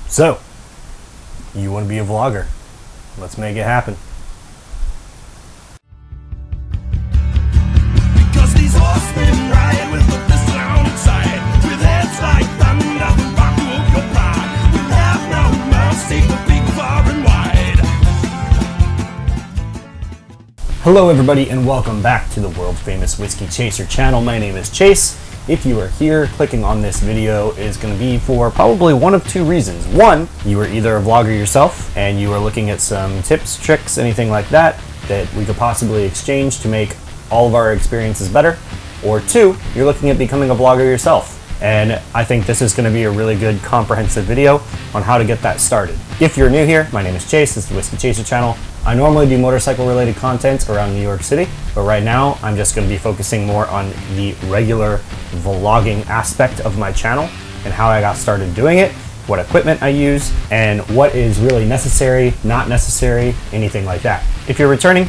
So, you want to be a vlogger? Let's make it happen. Because these horsemen ride with the fist outside, with heads like thunder, the rock of your pride. We'll have no mercy for big, far and wide. Hello everybody and welcome back to the world famous Whiskey Chaser channel. My name is Chase. If you are here, clicking on this video is going to be for probably one of two reasons. One, you are either a vlogger yourself and you are looking at some tips, tricks, anything like that we could possibly exchange to make all of our experiences better. Or two, you're looking at becoming a vlogger yourself. And I think this is going to be a really good comprehensive video on how to get that started. If you're new here, my name is Chase, this is the Whiskey Chaser channel. I normally do motorcycle related content around New York City, but right now I'm just going to be focusing more on the regular vlogging aspect of my channel and how I got started doing it, what equipment I use, and what is really necessary, not necessary, anything like that. If you're returning,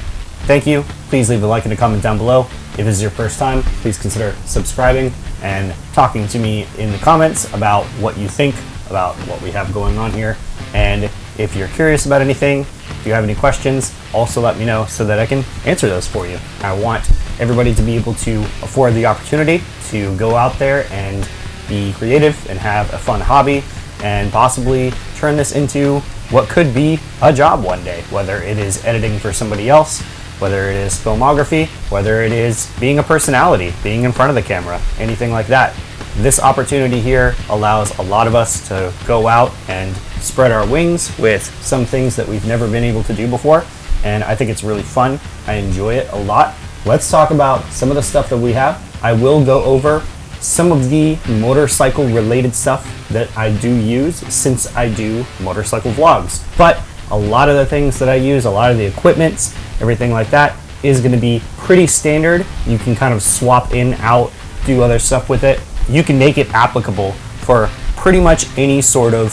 thank you. Please leave a like and a comment down below. If this is your first time, please consider subscribing and talking to me in the comments about what you think about what we have going on here. And if you're curious about anything, if you have any questions, also let me know so that I can answer those for you. I want everybody to be able to afford the opportunity to go out there and be creative and have a fun hobby and possibly turn this into what could be a job one day, whether it is editing for somebody else, whether it is filmography, whether it is being a personality, being in front of the camera, anything like that. This opportunity here allows a lot of us to go out and spread our wings with some things that we've never been able to do before, and I think it's really fun. I enjoy it a lot. Let's talk about some of the stuff that we have. I will go over some of the motorcycle related stuff that I do use since I do motorcycle vlogs, but a lot of the things that I use, a lot of the equipment, everything like that is going to be pretty standard. You can kind of swap in, out, do other stuff with it. You can make it applicable for pretty much any sort of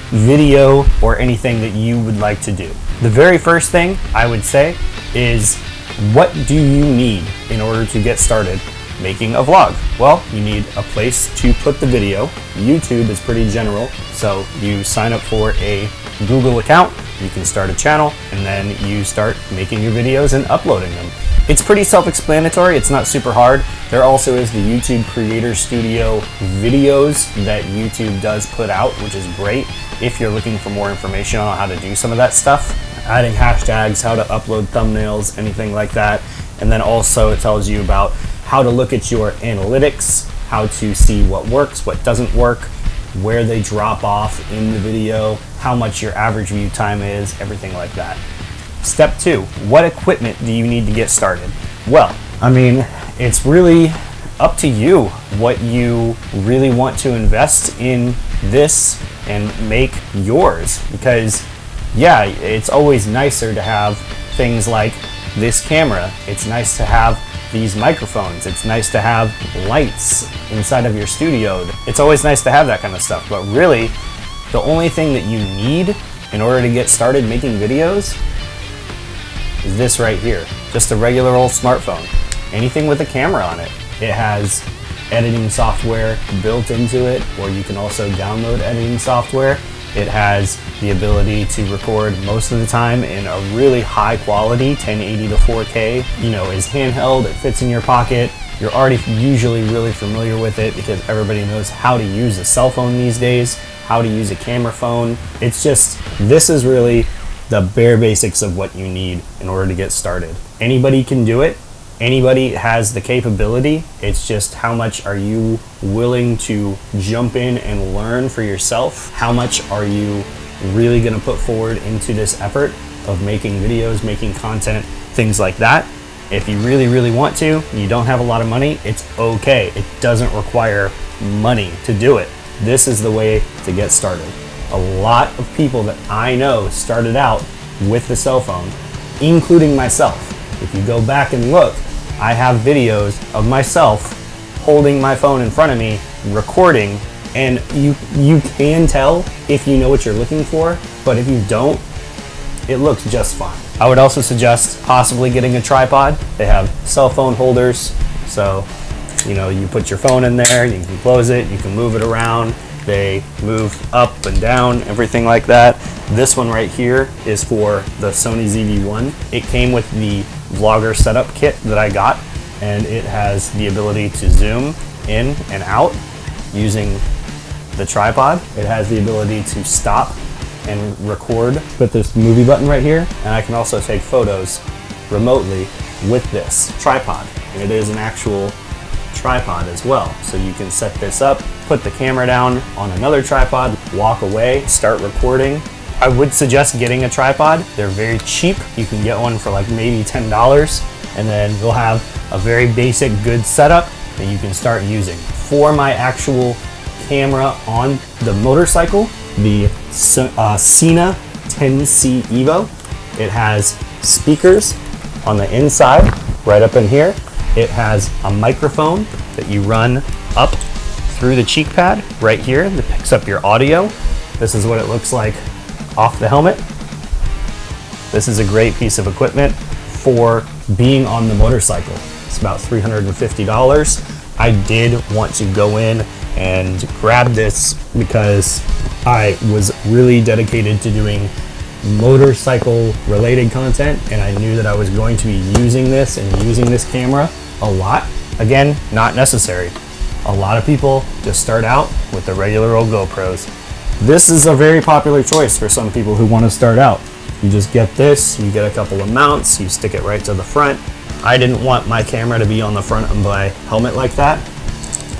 video or anything that you would like to do. The very first thing I would say is, what do you need in order to get started making a vlog? Well, you need a place to put the video. YouTube is pretty general, so you sign up for a Google account, you can start a channel, and then you start making your videos and uploading them. It's pretty self-explanatory, it's not super hard. There also is the YouTube Creator Studio videos that YouTube does put out, which is great if you're looking for more information on how to do some of that stuff. Adding hashtags, how to upload thumbnails, anything like that. And then also it tells you about how to look at your analytics, how to see what works, what doesn't work, where they drop off in the video, how much your average view time is, everything like that. Step 2, what equipment do you need to get started? Well, I mean, it's really up to you what you really want to invest in this and make yours, because yeah, it's always nicer to have things like this camera. It's nice to have these microphones. It's nice to have lights inside of your studio. It's always nice to have that kind of stuff, but really the only thing that you need in order to get started making videos is this right here. Just a regular old smartphone. Anything with a camera on it. It has editing software built into it, or you can also download editing software. It has the ability to record most of the time in a really high quality 1080 to 4K. You know, is handheld, it fits in your pocket. You're already usually really familiar with it because everybody knows how to use a cell phone these days, how to use a camera phone. It's just, this is really the bare basics of what you need in order to get started. Anybody can do it. Anybody has the capability. It's just how much are you willing to jump in and learn for yourself? How much are you really going to put forward into this effort of making videos, making content, things like that? If you really, really want to, you don't have a lot of money, it's okay. It doesn't require money to do it. This is the way to get started. A lot of people that I know started out with the cell phone, including myself. If you go back and look, I have videos of myself holding my phone in front of me, recording, and you can tell if you know what you're looking for, but if you don't, it looks just fine. I would also suggest possibly getting a tripod. They have cell phone holders, so you know, you put your phone in there, you can close it, you can move it around, They move up and down, everything like that. This one right here is for the Sony ZV-1. It came with the vlogger setup kit that I got, and it has the ability to zoom in and out using the tripod. It has the ability to stop and record with this movie button right here, and I can also take photos remotely with this tripod. And it is an actual tripod as well, so you can set this up, put the camera down on another tripod, walk away, start recording. I would suggest getting a tripod. They're very cheap. You can get one for like maybe $10, and then you'll have a very basic good setup that you can start using. For my actual camera on the motorcycle, the Sena 10C Evo, it has speakers on the inside right up in here. It has a microphone that you run up through the cheek pad right here that picks up your audio. This is what it looks like off the helmet. This is a great piece of equipment for being on the motorcycle. It's about $350. I did want to go in and grab this because I was really dedicated to doing motorcycle related content, and I knew that I was going to be using this and using this camera a lot. Again, not necessary. A lot of people just start out with the regular old GoPros. This is a very popular choice for some people who want to start out. You just get this, you get a couple of mounts, you stick it right to the front. I didn't want my camera to be on the front of my helmet like that.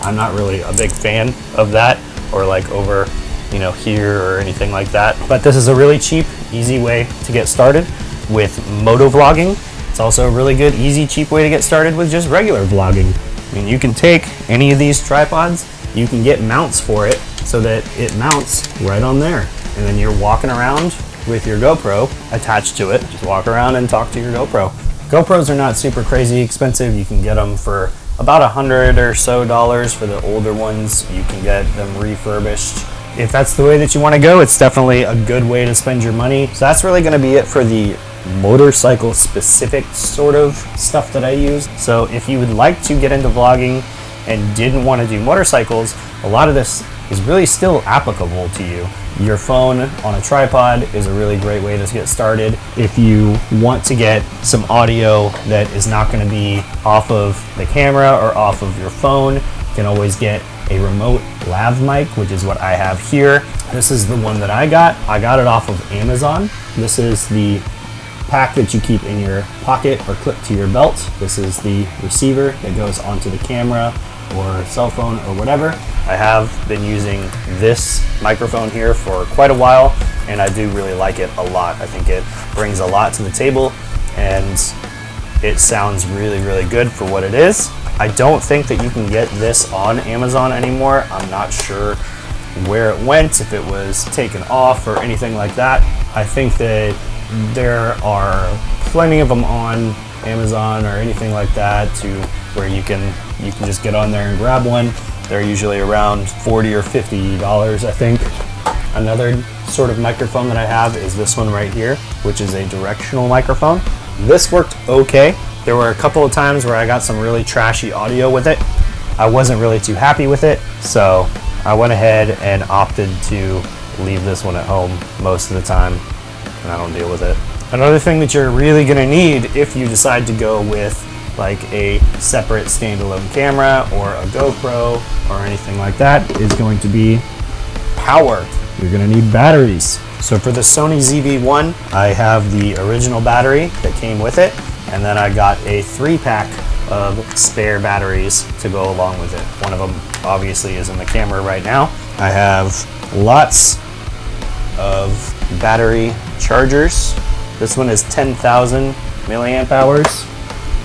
I'm not really a big fan of that, or like over, you know, here or anything like that. But this is a really cheap, easy way to get started with moto vlogging. It's also a really good, easy, cheap way to get started with just regular vlogging. I mean, you can take any of these tripods, you can get mounts for it so that it mounts right on there. And then you're walking around with your GoPro attached to it. Just walk around and talk to your GoPro. GoPros are not super crazy expensive. You can get them for about $100 or so for the older ones. You can get them refurbished. If that's the way that you want to go, it's definitely a good way to spend your money. So that's really going to be it for the motorcycle specific sort of stuff that I use. So if you would like to get into vlogging and didn't want to do motorcycles, a lot of this is really still applicable to you. Your phone on a tripod is a really great way to get started. If you want to get some audio that is not going to be off of the camera or off of your phone, you can always get a remote lav mic, which is what I have here. This is the one that I got. I got it off of Amazon. This is the pack that you keep in your pocket or clip to your belt. This is the receiver that goes onto the camera or cell phone or whatever. I have been using this microphone here for quite a while, and I do really like it a lot. I think it brings a lot to the table, and it sounds really, really good for what it is. I don't think that you can get this on Amazon anymore. I'm not sure where it went, if it was taken off or anything like that. I think that there are plenty of them on Amazon or anything like that to where you can just get on there and grab one. They're usually around $40 or $50, I think. Another sort of microphone that I have is this one right here, which is a directional microphone. This worked okay. There were a couple of times where I got some really trashy audio with it. I wasn't really too happy with it, so I went ahead and opted to leave this one at home most of the time, and I don't deal with it. Another thing that you're really gonna need if you decide to go with like a separate standalone camera or a GoPro or anything like that is going to be power. You're gonna need batteries. So for the Sony ZV-1, I have the original battery that came with it, and then I got a 3-pack of spare batteries to go along with it. One of them obviously is in the camera right now. I have lots of battery chargers. This one is 10,000 milliamp hours,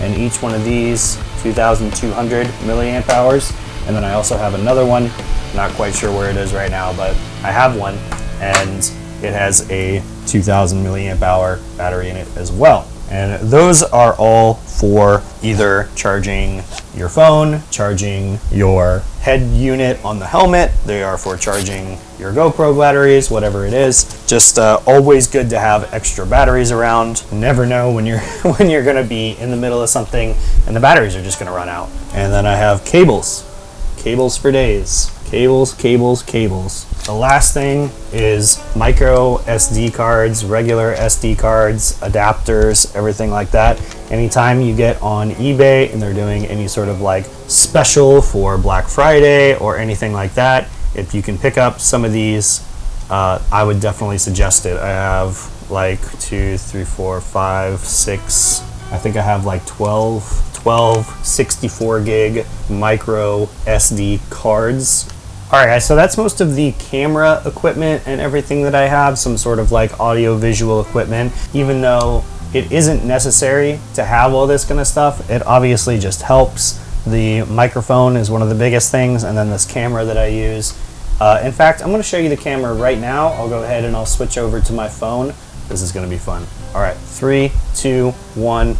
and each one of these 2,200 milliamp hours. And then I also have another one, not quite sure where it is right now, but I have one, and it has a 2,000 milliamp hour battery in it as well. And those are all for either charging your phone, charging your head unit on the helmet. They are for charging your GoPro batteries, whatever it is. Just always good to have extra batteries around. You never know when you're when you're gonna be in the middle of something and the batteries are just gonna run out. And then I have cables for days. Cables, cables, cables. The last thing is micro SD cards, regular SD cards, adapters, everything like that. Anytime you get on eBay and they're doing any sort of like special for Black Friday or anything like that, if you can pick up some of these, I would definitely suggest it. I have like 2, 3, 4, 5, 6, I think I have like 12 64 gig micro SD cards. Alright guys, so that's most of the camera equipment and everything that I have, some sort of like audio visual equipment. Even though it isn't necessary to have all this kind of stuff, it obviously just helps. The microphone is one of the biggest things, and then this camera that I use. In fact, I'm going to show you the camera right now. I'll go ahead and I'll switch over to my phone. This is going to be fun. Alright, 3, 2, 1.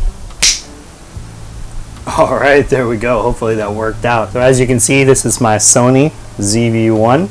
Alright, there we go. Hopefully that worked out. So as you can see, this is my Sony ZV-1,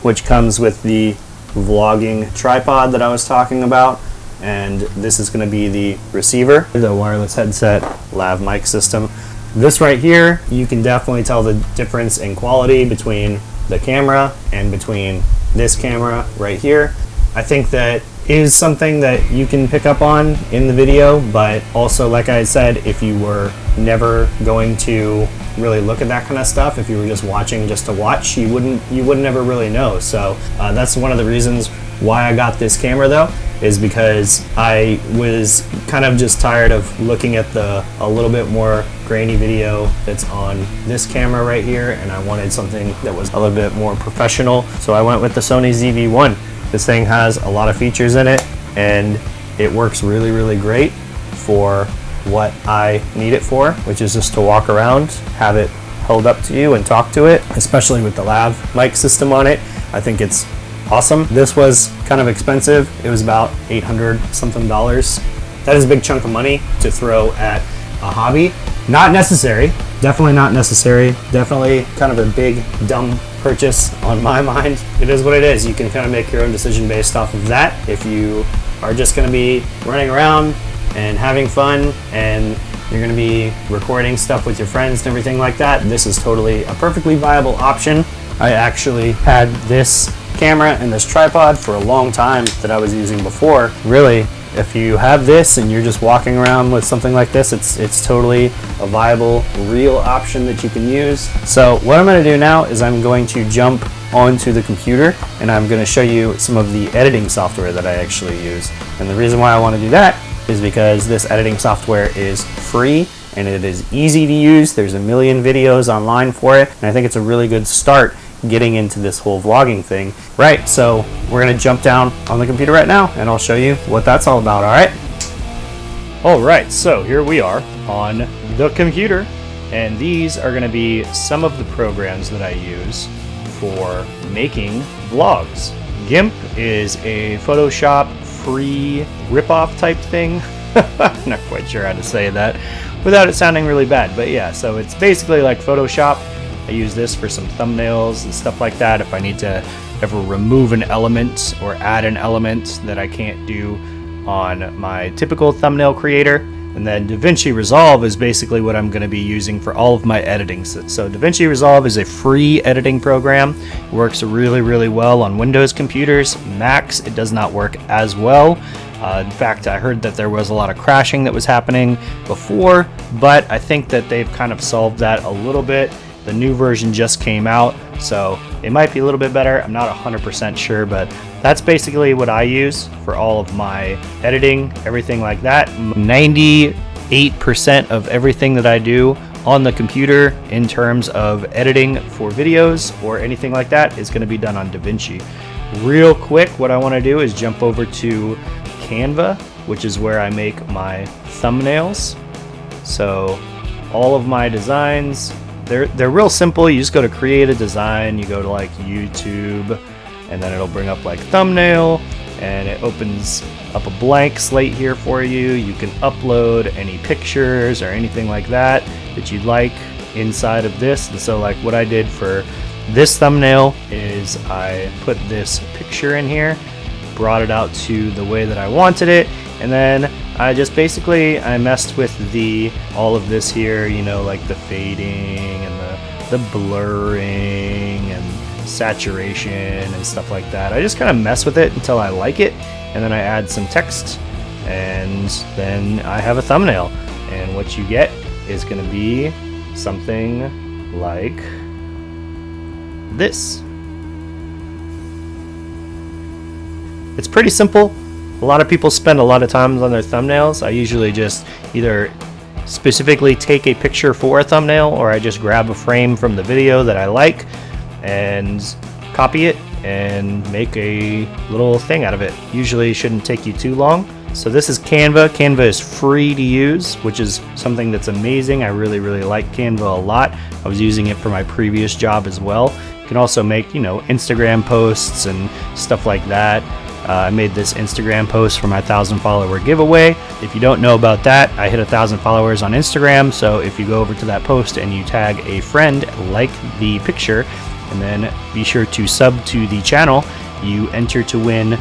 which comes with the vlogging tripod that I was talking about, and this is going to be the receiver, the wireless headset lav mic system. This right here, you can definitely tell the difference in quality between the camera and between this camera right here. I think that is something that you can pick up on in the video, but also, like I said, if you were never going to really look at that kind of stuff, if you were just watching just to watch, you wouldn't ever really know. So that's one of the reasons why I got this camera though, is because I was kind of just tired of looking at a little bit more grainy video that's on this camera right here, and I wanted something that was a little bit more professional. So I went with the Sony ZV-1. This thing has a lot of features in it, and it works really, really great for what I need it for, which is just to walk around, have it held up to you and talk to it, especially with the lav mic system on it. I think it's awesome. This was kind of expensive. It was about $800 something. That is a big chunk of money to throw at a hobby. Not necessary, definitely not necessary. Definitely kind of a big, dumb purchase on my mind. It is what it is. You can kind of make your own decision based off of that. If you are just going to be running around and having fun, and you're going to be recording stuff with your friends and everything like that, this is totally a perfectly viable option. I actually had this camera and this tripod for a long time that I was using before. Really, if you have this and you're just walking around with something like this, it's totally a viable, real option that you can use. So what I'm going to do now is I'm going to jump onto the computer, and I'm going to show you some of the editing software that I actually use. And the reason why I want to do that is because this editing software is free and it is easy to use. There's a million videos online for it, and I think it's a really good start getting into this whole vlogging thing. Right, so we're gonna jump down on the computer right now and I'll show you what that's all about. All right, so here we are on the computer, and these are gonna be some of the programs that I use for making vlogs. GIMP is a Photoshop free ripoff type thing. I'm not quite sure how to say that without it sounding really bad, but yeah, so it's basically like Photoshop. I use this for some thumbnails and stuff like that if I need to ever remove an element or add an element that I can't do on my typical thumbnail creator. And then DaVinci Resolve is basically what I'm going to be using for all of my editing. So DaVinci Resolve is a free editing program. It works really, really well on Windows computers. Macs, it does not work as well. In fact, I heard that there was a lot of crashing that was happening before, but I think that they've kind of solved that a little bit. The new version just came out, so it might be a little bit better. I'm not 100% sure, but that's basically what I use for all of my editing, everything like that. 98% of everything that I do on the computer in terms of editing for videos or anything like that is going to be done on DaVinci. Real quick, what I want to do is jump over to Canva, which is where I make my thumbnails. So all of my designs, they're real simple. You just go to create a design, you go to like YouTube, and then it'll bring up like thumbnail, and it opens up a blank slate here for you. You can upload any pictures or anything like that you'd like inside of this. And so like what I did for this thumbnail is I put this picture in here, brought it out to the way that I wanted it, and then I just basically I messed with all of this here, you know, like the fading and the the blurring and saturation and stuff like that. I just kind of mess with it until I like it, and then I add some text, and then I have a thumbnail. And what you get is going to be something like this. It's pretty simple. A lot of people spend a lot of time on their thumbnails. I usually just either specifically take a picture for a thumbnail, or I just grab a frame from the video that I like and copy it and make a little thing out of it. Usually shouldn't take you too long. So this is Canva. Canva is free to use, which is something that's amazing. I really like Canva a lot. I was using it for my previous job as well. You can also make, Instagram posts and stuff like that. I made this Instagram post for my 1,000 follower giveaway. If you don't know about that, I hit 1,000 followers on Instagram. So if you go over to that post and you tag a friend, like the picture, and then be sure to sub to the channel, you enter to win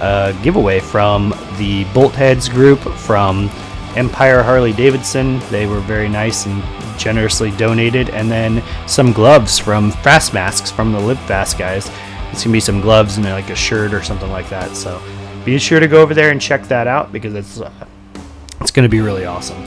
a giveaway from the Bolt Heads group from Empire Harley-Davidson. They were very nice and generously donated. And then some gloves from Facemasks from the Live Fast guys. It's gonna be some gloves and like a shirt or something like that. So be sure to go over there and check that out, because it's gonna be really awesome.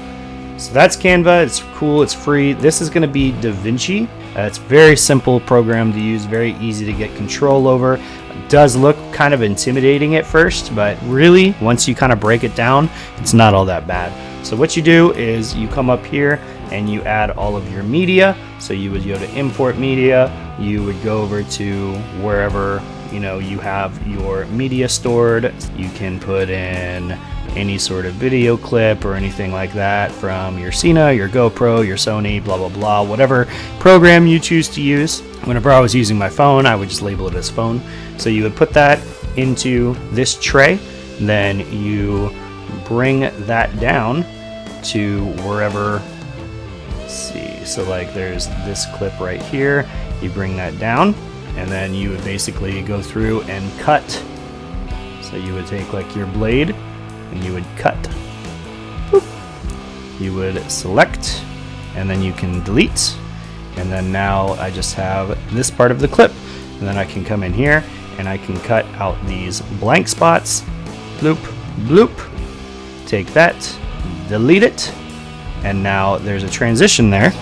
So that's Canva. It's cool. It's free. This is gonna be DaVinci. It's a very simple program to use, very easy to get control over. It does look kind of intimidating at first, but really, once you kind of break it down, it's not all that bad. So what you do is you come up here and you add all of your media. So you would go to import media. You would go over to wherever you have your media stored. You can put in any sort of video clip or anything like that from your Cena, your GoPro, your Sony, blah blah blah, whatever program you choose to use. Whenever I was using my phone, I would just label it as phone. So you would put that into this tray, then you bring that down to wherever. Let's see, so like there's this clip right here. You bring that down, and then you would basically go through and cut. So you would take like your blade and you would cut. Boop. You would select, and then you can delete. And then now I just have this part of the clip, and then I can come in here and I can cut out these blank spots. Bloop, bloop. Take that, delete it, and now there's a transition there.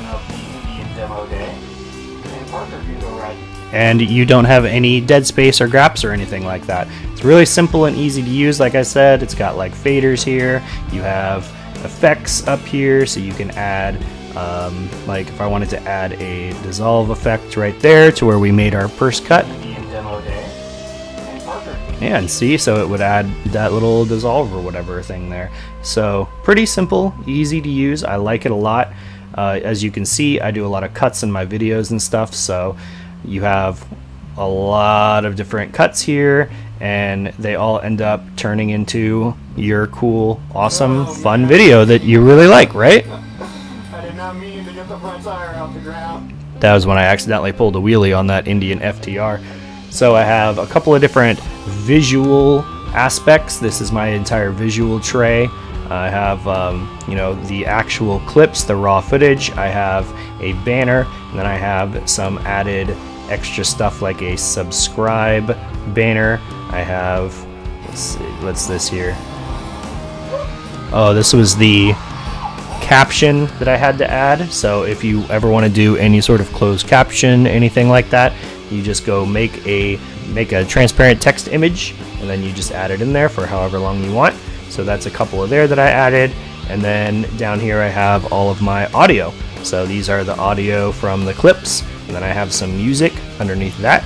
And you don't have any dead space or gaps or anything like that. It's really simple and easy to use. Like I said, it's got like faders here. You have effects up here, so you can add, like if I wanted to add a dissolve effect right there to where we made our first cut. Yeah, and see, so it would add that little dissolve or whatever thing there. So pretty simple, easy to use. I like it a lot. As you can see, I do a lot of cuts in my videos and stuff, so you have a lot of different cuts here, and they all end up turning into your cool, awesome, fun video that you really like, right? I did not mean to get the front tire off the ground. That was when I accidentally pulled a wheelie on that Indian FTR. So I have a couple of different visual aspects. This is my entire visual tray. I have, the actual clips, the raw footage. I have a banner, and then I have some added extra stuff like a subscribe banner. I have, let's see, what's this here? Oh, this was the caption that I had to add. So if you ever want to do any sort of closed caption, anything like that, you just go make a transparent text image, and then you just add it in there for however long you want. So that's a couple of there that I added. And then down here I have all of my audio. So these are the audio from the clips, and then I have some music underneath that.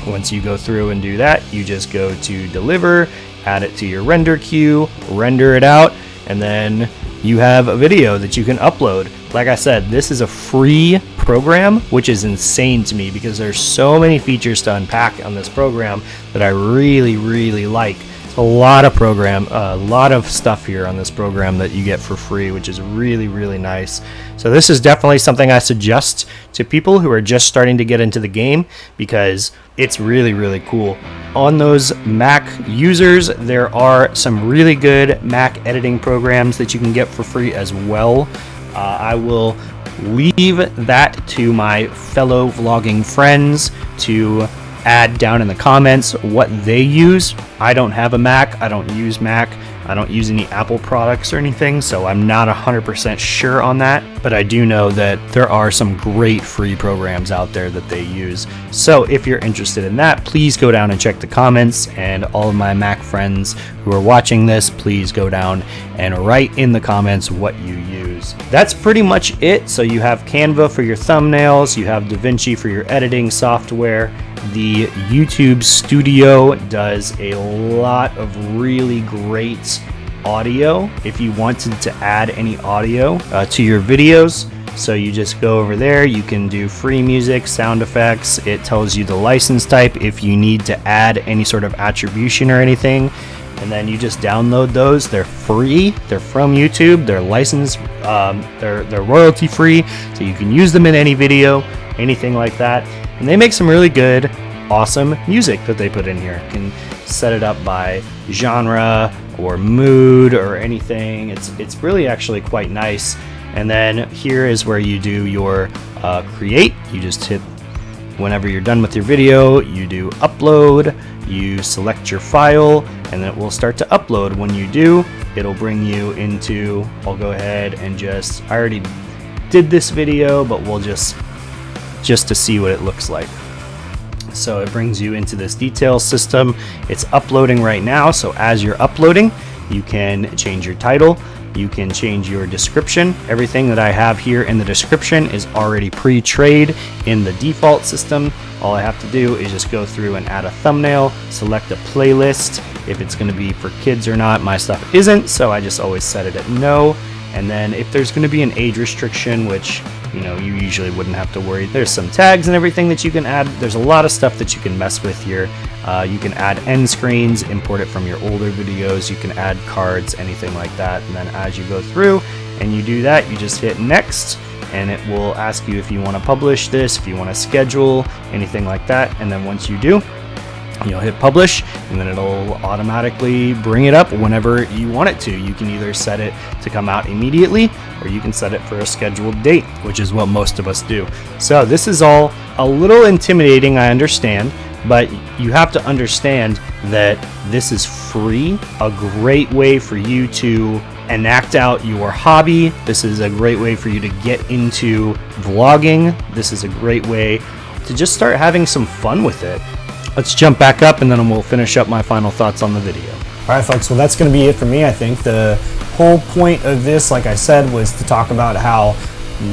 Once you go through and do that, you just go to deliver, add it to your render queue, render it out, and then you have a video that you can upload. Like I said, this is a free program, which is insane to me because there's so many features to unpack on this program that I really like. A lot of stuff here on this program that you get for free, which is really nice. So this is definitely something I suggest to people who are just starting to get into the game, because it's really cool. On those Mac users, there are some really good Mac editing programs that you can get for free as well. I will leave that to my fellow vlogging friends to add down in the comments what they use. I don't have a Mac, I don't use Mac, I don't use any Apple products or anything, so I'm not 100% sure on that, but I do know that there are some great free programs out there that they use. So if you're interested in that, please go down and check the comments, and all of my Mac friends who are watching this, please go down and write in the comments what you use. That's pretty much it. So you have Canva for your thumbnails, you have DaVinci for your editing software. The YouTube Studio does a lot of really great audio if you wanted to add any audio to your videos. So you just go over there, you can do free music, sound effects. It tells you the license type if you need to add any sort of attribution or anything, and then you just download those. They're free, they're from YouTube, they're licensed, they're royalty free, so you can use them in any video, anything like that. And they make some really good, awesome music that they put in here. You can set it up by genre or mood or anything. It's really actually quite nice. And then here is where you do your create. You just hit, whenever you're done with your video, you do upload, you select your file, and it will start to upload. When you do, it'll bring you into, I'll go ahead and I already did this video, but we'll just to see what it looks like. So it brings you into this details system. It's uploading right now, so as you're uploading, you can change your title, you can change your description. Everything that I have here in the description is already pre-trade in the default system. All I have to do is just go through and add a thumbnail, select a playlist, if it's going to be for kids or not. My stuff isn't, so I just always set it at no. And then if there's going to be an age restriction, which you usually wouldn't have to worry. There's some tags and everything that you can add. There's a lot of stuff that you can mess with here. You can add end screens, import it from your older videos. You can add cards, anything like that. And then as you go through and you do that, you just hit next, and it will ask you if you want to publish this, if you want to schedule, anything like that. And then once you do, you'll hit publish, and then it'll automatically bring it up whenever you want it to. You can either set it to come out immediately, or you can set it for a scheduled date, which is what most of us do. So this is all a little intimidating, I understand, but you have to understand that this is free, a great way for you to enact out your hobby. This is a great way for you to get into vlogging. This is a great way to just start having some fun with it. Let's jump back up, and then we'll finish up my final thoughts on the video. All right, folks, well, that's going to be it for me. I think the whole point of this, like I said, was to talk about how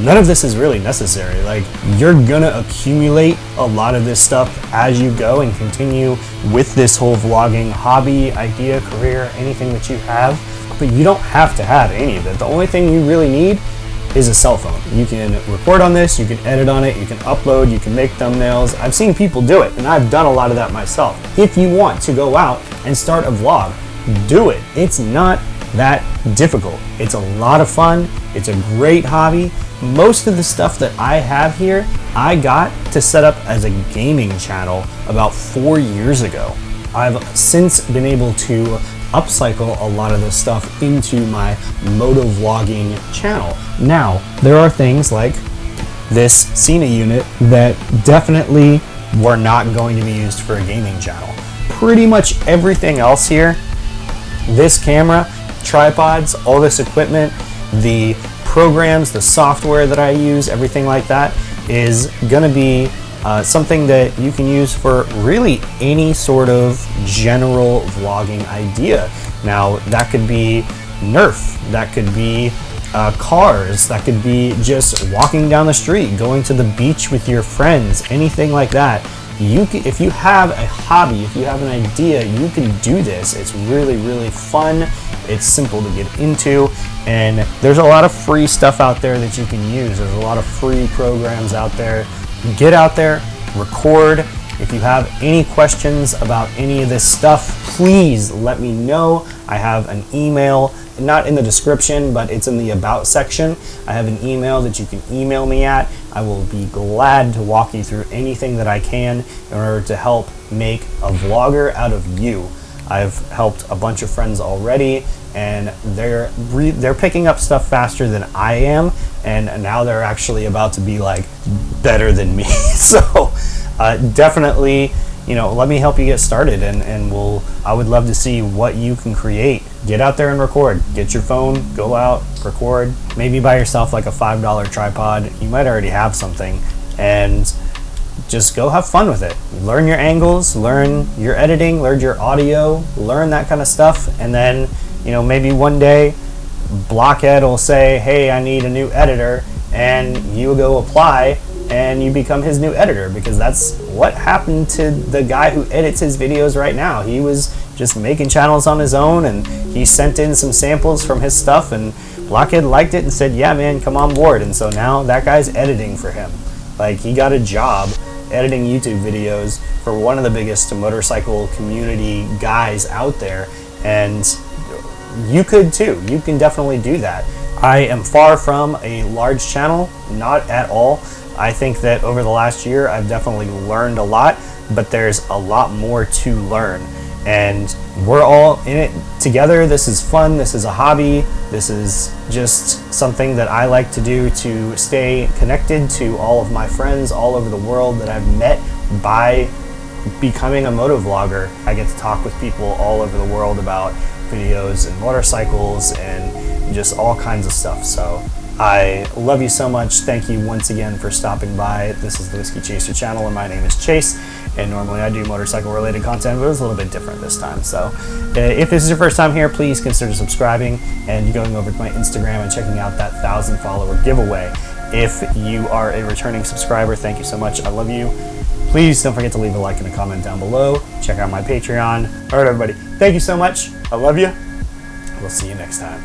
none of this is really necessary. Like, you're going to accumulate a lot of this stuff as you go and continue with this whole vlogging hobby, idea, career, anything that you have, but you don't have to have any of it. The only thing you really need is a cell phone. You can record on this, you can edit on it, you can upload, you can make thumbnails. I've seen people do it, and I've done a lot of that myself. If you want to go out and start a vlog, do it. It's not that difficult. It's a lot of fun. It's a great hobby. Most of the stuff that I have here, I got to set up as a gaming channel about 4 years ago. I've since been able to upcycle a lot of this stuff into my moto vlogging channel. Now, there are things like this Cena unit that definitely were not going to be used for a gaming channel. Pretty much everything else here, this camera, tripods, all this equipment, the programs, the software that I use, everything like that is gonna be something that you can use for really any sort of general vlogging idea. Now, that could be Nerf, that could be cars, that could be just walking down the street, going to the beach with your friends, anything like that. If you have a hobby, if you have an idea, you can do this. It's really, really fun. It's simple to get into, and there's a lot of free stuff out there that you can use. There's a lot of free programs out there. Get out there, record. If you have any questions about any of this stuff, please let me know. I have an email, not in the description, but it's in the about section. I have an email that you can email me at. I will be glad to walk you through anything that I can in order to help make a vlogger out of you. I've helped a bunch of friends already, and they're picking up stuff faster than I am, and now they're actually about to be like better than me. So definitely, you know, let me help you get started, and I would love to see what you can create. Get out there and record. Get your phone, go out, record. Maybe buy yourself like a $5 tripod. You might already have something, and just go have fun with it. Learn your angles, learn your editing, learn your audio, learn that kind of stuff, and then, you know, maybe one day Blockhead will say, hey, I need a new editor, and you go apply and you become his new editor, because that's what happened to the guy who edits his videos right now. He was just making channels on his own, and he sent in some samples from his stuff, and Blockhead liked it and said, yeah man, come on board. And so now that guy's editing for him. Like, he got a job editing YouTube videos for one of the biggest motorcycle community guys out there, and you could too. You can definitely do that. I am far from a large channel, not at all. I think that over the last year I've definitely learned a lot, but there's a lot more to learn, and we're all in it together. This is fun, this is a hobby, this is just something that I like to do to stay connected to all of my friends all over the world that I've met by becoming a motovlogger. I get to talk with people all over the world about videos and motorcycles and just all kinds of stuff. So I love you so much. Thank you once again for stopping by. This is the Whiskey Chaser channel, and my name is Chase, and normally I do motorcycle related content, but it was a little bit different this time. So if this is your first time here, please consider subscribing and going over to my Instagram and checking out that 1,000 follower giveaway. If you are a returning subscriber, thank you so much. I love you. Please don't forget to leave a like and a comment down below. Check out my Patreon. All right, everybody. Thank you so much. I love you. We'll see you next time.